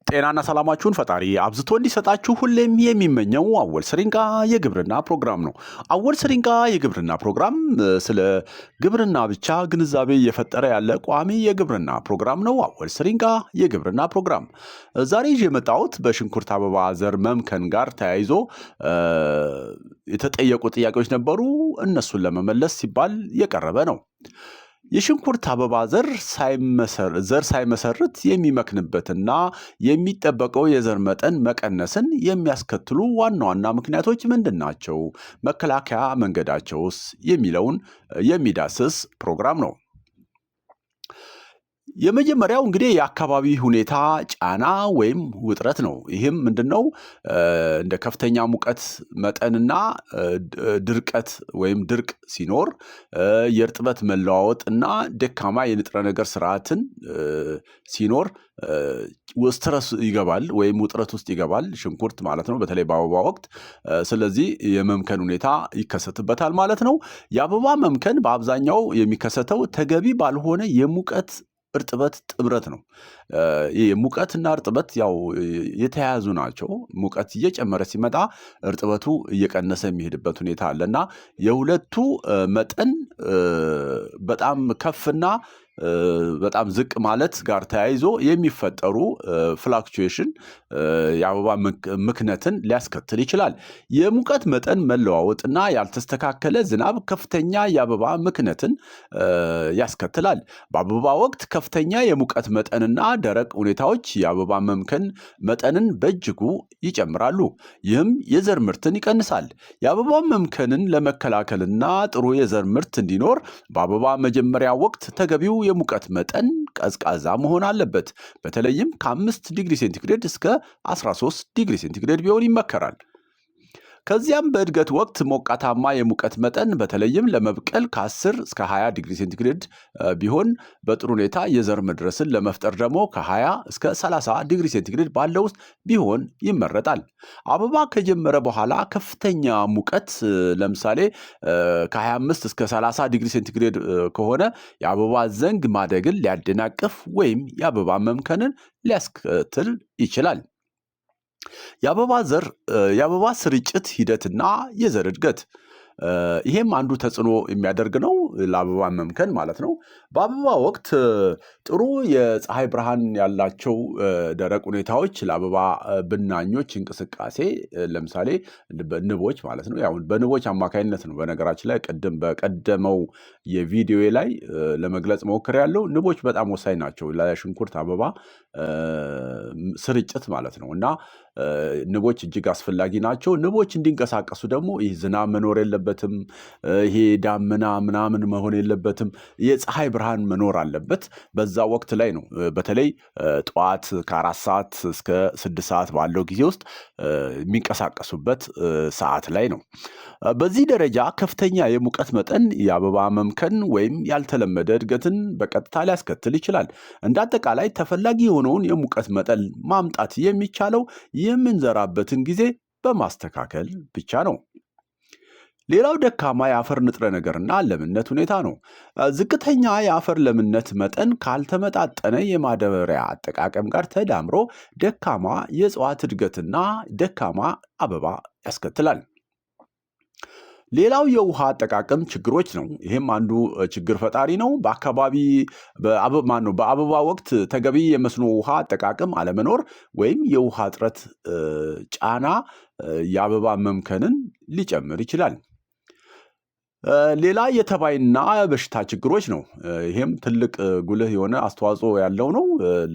ጤናና ሰላማችሁን ፈጣሪ አብዝቶ እንዲሰጣችሁ ሁሌም የሚመኘው አወል ስሪንጋ የግብርና ፕሮግራም ነው። አወል ስሪንጋ የግብርና ፕሮግራም ስለ ግብርና ብቻ ግንዛቤ እየፈጠረ ያለ ቋሚ የግብርና ፕሮግራም ነው። አወል ስሪንጋ የግብርና ፕሮግራም ዛሬ ይዤ የመጣሁት በሽንኩርት አበባ ዘር መምከን ጋር ተያይዞ የተጠየቁ ጥያቄዎች ነበሩ። እነሱን ለመመለስ ሲባል የቀረበ ነው። የሽንኩርት አበባ ዘር ሳይመሰርት የሚመክንበትና የሚጠበቀው የዘር መጠን መቀነስን የሚያስከትሉ ዋና ዋና ምክንያቶች ምንድን ናቸው? መከላከያ መንገዳቸውስ? የሚለውን የሚዳስስ ፕሮግራም ነው። የመጀመሪያው እንግዲህ የአካባቢ ሁኔታ ጫና ወይም ውጥረት ነው። ይህም ምንድነው? እንደ ከፍተኛ ሙቀት መጠንና ድርቀት ወይም ድርቅ ሲኖር የእርጥበት መለዋወጥ እና ደካማ የንጥረ ነገር ስርዓትን ሲኖር ስትረስ ይገባል ወይም ውጥረት ውስጥ ይገባል ሽንኩርት ማለት ነው፣ በተለይ በአበባ ወቅት። ስለዚህ የመምከን ሁኔታ ይከሰትበታል ማለት ነው። የአበባ መምከን በአብዛኛው የሚከሰተው ተገቢ ባልሆነ የሙቀት እርጥበት ጥምረት ነው። ሙቀትና እርጥበት ያው የተያያዙ ናቸው። ሙቀት እየጨመረ ሲመጣ እርጥበቱ እየቀነሰ የሚሄድበት ሁኔታ አለና የሁለቱ መጠን በጣም ከፍና በጣም ዝቅ ማለት ጋር ተያይዞ የሚፈጠሩ ፍላክቹዌሽን የአበባ ምክነትን ሊያስከትል ይችላል። የሙቀት መጠን መለዋወጥና ያልተስተካከለ ዝናብ ከፍተኛ የአበባ ምክነትን ያስከትላል። በአበባ ወቅት ከፍተኛ የሙቀት መጠንና ደረቅ ሁኔታዎች የአበባ መምከን መጠንን በእጅጉ ይጨምራሉ። ይህም የዘር ምርትን ይቀንሳል። የአበባ መምከንን ለመከላከልና ጥሩ የዘር ምርት እንዲኖር በአበባ መጀመሪያ ወቅት ተገቢው የሙቀት መጠን ቀዝቃዛ መሆን አለበት። በተለይም ከ5 ዲግሪ ሴንቲግሬድ እስከ 13 ዲግሪ ሴንቲግሬድ ቢሆን ይመከራል። ከዚያም በእድገት ወቅት ሞቃታማ የሙቀት መጠን በተለይም ለመብቀል ከ10 እስከ 20 ዲግሪ ሴንቲግሬድ ቢሆን በጥሩ ሁኔታ የዘር መድረስን ለመፍጠር ደግሞ ከ20 እስከ 30 ዲግሪ ሴንቲግሬድ ባለው ውስጥ ቢሆን ይመረጣል። አበባ ከጀመረ በኋላ ከፍተኛ ሙቀት ለምሳሌ ከ25 እስከ 30 ዲግሪ ሴንቲግሬድ ከሆነ የአበባ ዘንግ ማደግን ሊያደናቅፍ ወይም የአበባ መምከንን ሊያስከትል ይችላል። የአበባ ስርጭት ሂደትና የዘር እድገት ይሄም አንዱ ተጽዕኖ የሚያደርግ ነው ለአበባ መምከን ማለት ነው። በአበባ ወቅት ጥሩ የፀሐይ ብርሃን ያላቸው ደረቅ ሁኔታዎች ለአበባ ብናኞች እንቅስቃሴ ለምሳሌ ንቦች ማለት ነው። ያው በንቦች አማካኝነት ነው። በነገራችን ላይ በቀደመው የቪዲዮ ላይ ለመግለጽ ሞክሬያለሁ። ንቦች በጣም ወሳኝ ናቸው ለሽንኩርት አበባ ስርጭት ማለት ነው እና ንቦች እጅግ አስፈላጊ ናቸው። ንቦች እንዲንቀሳቀሱ ደግሞ ይህ ዝናብ መኖር የለበትም። ይሄ ዳመና ምናምን መሆን የለበትም። የፀሐይ ብርሃን መኖር አለበት። በዛ ወቅት ላይ ነው በተለይ ጠዋት ከ4 ሰዓት እስከ 6 ሰዓት ባለው ጊዜ ውስጥ የሚንቀሳቀሱበት ሰዓት ላይ ነው። በዚህ ደረጃ ከፍተኛ የሙቀት መጠን የአበባ መምከን ወይም ያልተለመደ እድገትን በቀጥታ ሊያስከትል ይችላል። እንደ አጠቃላይ ተፈላጊ የሆነውን የሙቀት መጠን ማምጣት የሚቻለው የምንዘራበትን ጊዜ በማስተካከል ብቻ ነው። ሌላው ደካማ የአፈር ንጥረ ነገርና ለምነት ሁኔታ ነው። ዝቅተኛ የአፈር ለምነት መጠን ካልተመጣጠነ የማዳበሪያ አጠቃቀም ጋር ተዳምሮ ደካማ የእጽዋት እድገትና ደካማ አበባ ያስከትላል። ሌላው የውሃ አጠቃቀም ችግሮች ነው። ይህም አንዱ ችግር ፈጣሪ ነው። በአበባ ወቅት ተገቢ የመስኖ ውሃ አጠቃቀም አለመኖር ወይም የውሃ እጥረት ጫና የአበባ መምከንን ሊጨምር ይችላል። ሌላ የተባይና በሽታ ችግሮች ነው። ይሄም ትልቅ ጉልህ የሆነ አስተዋጽኦ ያለው ነው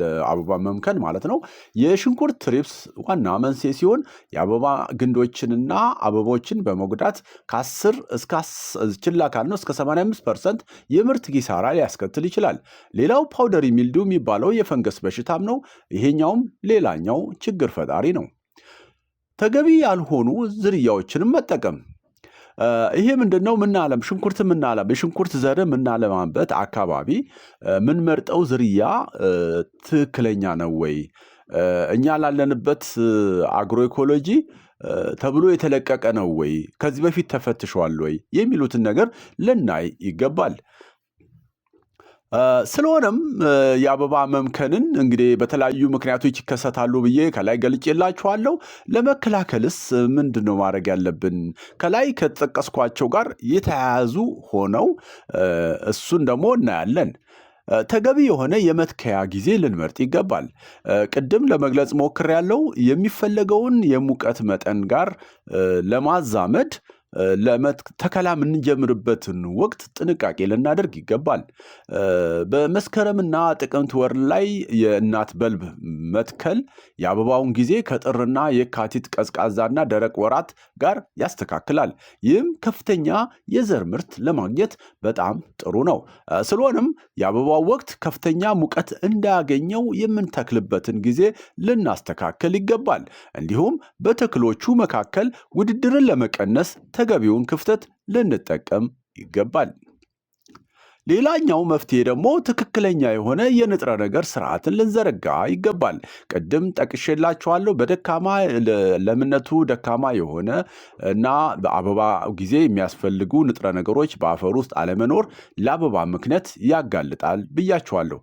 ለአበባ መምከን ማለት ነው። የሽንኩርት ትሪፕስ ዋና መንስኤ ሲሆን የአበባ ግንዶችንና አበቦችን በመጉዳት ከ10 እስከ ችላ ካልነው እስከ 85% የምርት ኪሳራ ሊያስከትል ይችላል። ሌላው ፓውደሪ ሚልዱ የሚባለው የፈንገስ በሽታም ነው። ይሄኛውም ሌላኛው ችግር ፈጣሪ ነው። ተገቢ ያልሆኑ ዝርያዎችንም መጠቀም ይሄ ምንድነው? ሽንኩርት የሽንኩርት ዘር የምናለማበት አካባቢ ምንመርጠው ዝርያ ትክክለኛ ነው ወይ? እኛ ላለንበት አግሮ ኢኮሎጂ ተብሎ የተለቀቀ ነው ወይ? ከዚህ በፊት ተፈትሿል ወይ? የሚሉትን ነገር ልናይ ይገባል። ስለሆነም የአበባ መምከንን እንግዲህ በተለያዩ ምክንያቶች ይከሰታሉ ብዬ ከላይ ገልጬላችኋለሁ። ለመከላከልስ ምንድነው ማድረግ ያለብን? ከላይ ከተጠቀስኳቸው ጋር የተያያዙ ሆነው እሱን ደግሞ እናያለን። ተገቢ የሆነ የመትከያ ጊዜ ልንመርጥ ይገባል። ቅድም ለመግለጽ ሞክሬያለሁ። የሚፈለገውን የሙቀት መጠን ጋር ለማዛመድ ተከላ የምንጀምርበትን ወቅት ጥንቃቄ ልናደርግ ይገባል። በመስከረምና ጥቅምት ወር ላይ የእናት በልብ መትከል የአበባውን ጊዜ ከጥርና የካቲት ቀዝቃዛና ደረቅ ወራት ጋር ያስተካክላል። ይህም ከፍተኛ የዘር ምርት ለማግኘት በጣም ጥሩ ነው። ስለሆነም የአበባው ወቅት ከፍተኛ ሙቀት እንዳያገኘው የምንተክልበትን ጊዜ ልናስተካክል ይገባል። እንዲሁም በተክሎቹ መካከል ውድድርን ለመቀነስ ተገቢውን ክፍተት ልንጠቀም ይገባል። ሌላኛው መፍትሄ ደግሞ ትክክለኛ የሆነ የንጥረ ነገር ስርዓትን ልንዘረጋ ይገባል። ቅድም ጠቅሼላችኋለሁ። በደካማ ለምነቱ ደካማ የሆነ እና በአበባ ጊዜ የሚያስፈልጉ ንጥረ ነገሮች በአፈር ውስጥ አለመኖር ለአበባ ምክንያት ያጋልጣል ብያችኋለሁ።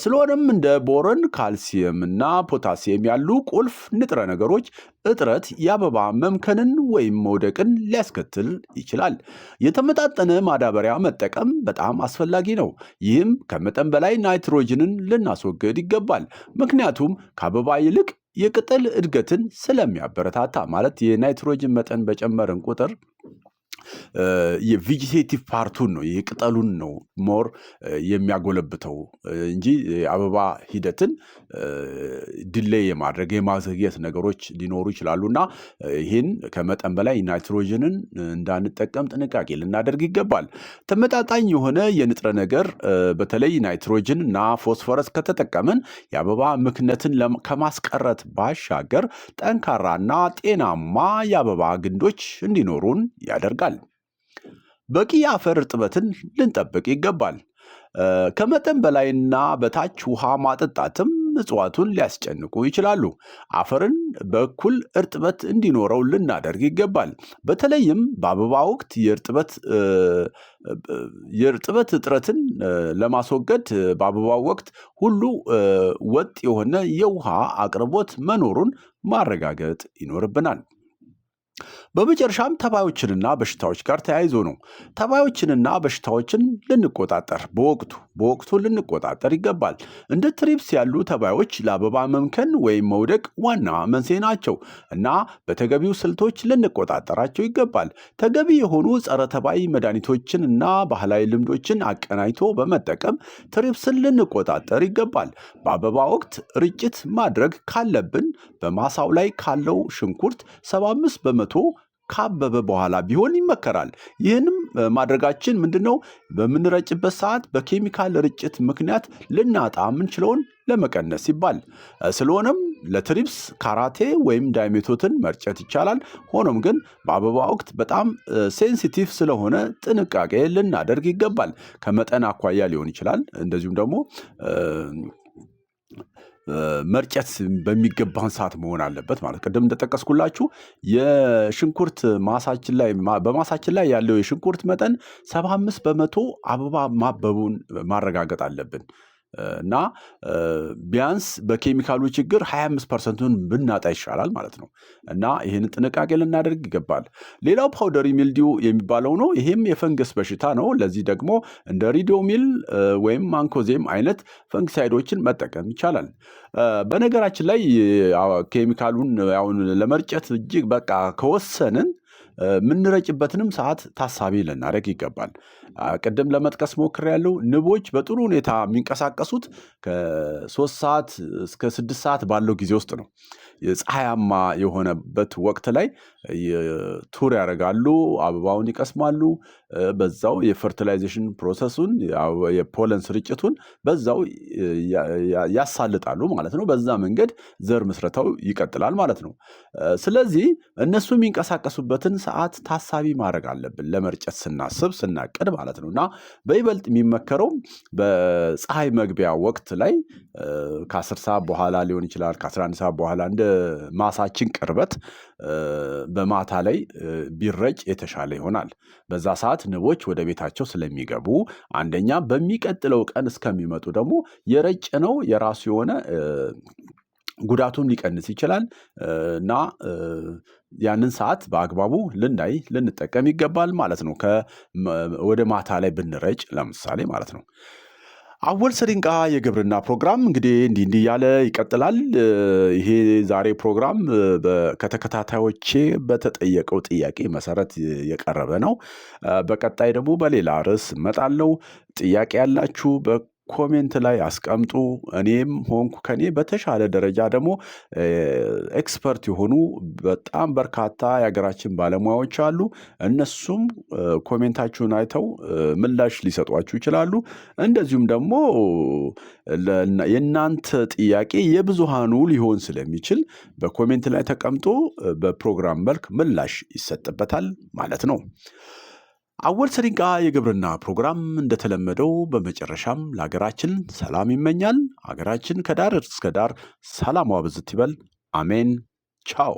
ስለሆነም እንደ ቦረን፣ ካልሲየም እና ፖታሲየም ያሉ ቁልፍ ንጥረ ነገሮች እጥረት የአበባ መምከንን ወይም መውደቅን ሊያስከትል ይችላል። የተመጣጠነ ማዳበሪያ መጠቀም በጣም አስፈላጊ ነው። ይህም ከመጠን በላይ ናይትሮጅንን ልናስወግድ ይገባል። ምክንያቱም ከአበባ ይልቅ የቅጠል እድገትን ስለሚያበረታታ። ማለት የናይትሮጅን መጠን በጨመርን ቁጥር የቬጂቴቲቭ ፓርቱን ነው የቅጠሉን ነው ሞር የሚያጎለብተው እንጂ የአበባ ሂደትን ዲሌይ የማድረግ የማዘግየት ነገሮች ሊኖሩ ይችላሉና ይህን ከመጠን በላይ ናይትሮጅንን እንዳንጠቀም ጥንቃቄ ልናደርግ ይገባል። ተመጣጣኝ የሆነ የንጥረ ነገር በተለይ ናይትሮጅን እና ፎስፈረስ ከተጠቀምን የአበባ ምክነትን ከማስቀረት ባሻገር ጠንካራና ጤናማ የአበባ ግንዶች እንዲኖሩን ያደርጋል። በቂ የአፈር እርጥበትን ልንጠብቅ ይገባል። ከመጠን በላይና በታች ውሃ ማጠጣትም እጽዋቱን ሊያስጨንቁ ይችላሉ። አፈርን በኩል እርጥበት እንዲኖረው ልናደርግ ይገባል። በተለይም በአበባ ወቅት የእርጥበት እጥረትን ለማስወገድ በአበባው ወቅት ሁሉ ወጥ የሆነ የውሃ አቅርቦት መኖሩን ማረጋገጥ ይኖርብናል። በመጨረሻም ተባዮችንና በሽታዎች ጋር ተያይዞ ነው። ተባዮችንና በሽታዎችን ልንቆጣጠር በወቅቱ ልንቆጣጠር ይገባል። እንደ ትሪፕስ ያሉ ተባዮች ለአበባ መምከን ወይም መውደቅ ዋና መንስኤ ናቸው እና በተገቢው ስልቶች ልንቆጣጠራቸው ይገባል። ተገቢ የሆኑ ጸረ ተባይ መድኃኒቶችን እና ባህላዊ ልምዶችን አቀናጅቶ በመጠቀም ትሪፕስን ልንቆጣጠር ይገባል። በአበባ ወቅት ርጭት ማድረግ ካለብን በማሳው ላይ ካለው ሽንኩርት 75 በመቶ ካበበ በኋላ ቢሆን ይመከራል። ይህንም ማድረጋችን ምንድነው? በምንረጭበት ሰዓት በኬሚካል ርጭት ምክንያት ልናጣ የምንችለውን ለመቀነስ ይባል። ስለሆነም ለትሪፕስ ካራቴ ወይም ዳይሜቶትን መርጨት ይቻላል። ሆኖም ግን በአበባ ወቅት በጣም ሴንሲቲቭ ስለሆነ ጥንቃቄ ልናደርግ ይገባል። ከመጠን አኳያ ሊሆን ይችላል። እንደዚሁም ደግሞ መርጨት በሚገባን ሰዓት መሆን አለበት ማለት ቅድም እንደጠቀስኩላችሁ የሽንኩርት በማሳችን ላይ ያለው የሽንኩርት መጠን 75 በመቶ አበባ ማበቡን ማረጋገጥ አለብን እና ቢያንስ በኬሚካሉ ችግር 25%ን ብናጣ ይሻላል ማለት ነው እና ይህን ጥንቃቄ ልናደርግ ይገባል። ሌላው ፓውደሪ ሚልዲው የሚባለው ነው። ይህም የፈንገስ በሽታ ነው። ለዚህ ደግሞ እንደ ሪዶሚል ወይም ማንኮዜም አይነት ፈንግሳይዶችን መጠቀም ይቻላል። በነገራችን ላይ ኬሚካሉን ለመርጨት እጅግ በቃ ከወሰንን ምንረጭበትንም ሰዓት ታሳቢ ልናደርግ ይገባል። ቅድም ለመጥቀስ ሞክሬያለሁ። ንቦች በጥሩ ሁኔታ የሚንቀሳቀሱት ከ3 ሰዓት እስከ 6 ሰዓት ባለው ጊዜ ውስጥ ነው። ፀሐያማ የሆነበት ወቅት ላይ ቱር ያደርጋሉ፣ አበባውን ይቀስማሉ። በዛው የፈርቲላይዜሽን ፕሮሰሱን የፖለን ስርጭቱን በዛው ያሳልጣሉ ማለት ነው። በዛ መንገድ ዘር ምስረታው ይቀጥላል ማለት ነው። ስለዚህ እነሱ የሚንቀሳቀሱበትን ሰዓት ታሳቢ ማድረግ አለብን ለመርጨት ስናስብ ስናቅድ ማለት ነው። እና በይበልጥ የሚመከረው በፀሐይ መግቢያ ወቅት ላይ ከ10 ሰዓት በኋላ ሊሆን ይችላል፣ ከ11 ሰዓት በኋላ እንደ ማሳችን ቅርበት በማታ ላይ ቢረጭ የተሻለ ይሆናል። በዛ ሰዓት ንቦች ወደ ቤታቸው ስለሚገቡ አንደኛ በሚቀጥለው ቀን እስከሚመጡ ደግሞ የረጨነው የራሱ የሆነ ጉዳቱን ሊቀንስ ይችላል እና ያንን ሰዓት በአግባቡ ልንጠቀም ይገባል ማለት ነው። ወደ ማታ ላይ ብንረጭ ለምሳሌ ማለት ነው። አወል ሰሪንቃ የግብርና ፕሮግራም እንግዲህ እንዲህ እያለ ይቀጥላል። ይሄ ዛሬ ፕሮግራም ከተከታታዮቼ በተጠየቀው ጥያቄ መሰረት የቀረበ ነው። በቀጣይ ደግሞ በሌላ ርዕስ እመጣለሁ። ጥያቄ ያላችሁ ኮሜንት ላይ አስቀምጡ። እኔም ሆንኩ ከኔ በተሻለ ደረጃ ደግሞ ኤክስፐርት የሆኑ በጣም በርካታ የሀገራችን ባለሙያዎች አሉ። እነሱም ኮሜንታችሁን አይተው ምላሽ ሊሰጧችሁ ይችላሉ። እንደዚሁም ደግሞ የእናንተ ጥያቄ የብዙሃኑ ሊሆን ስለሚችል በኮሜንት ላይ ተቀምጦ በፕሮግራም መልክ ምላሽ ይሰጥበታል ማለት ነው። አወል ሰሪንቃ የግብርና ፕሮግራም እንደተለመደው በመጨረሻም ለሀገራችን ሰላም ይመኛል። ሀገራችን ከዳር እስከ ዳር ሰላሟ ብዝት ይበል። አሜን። ቻው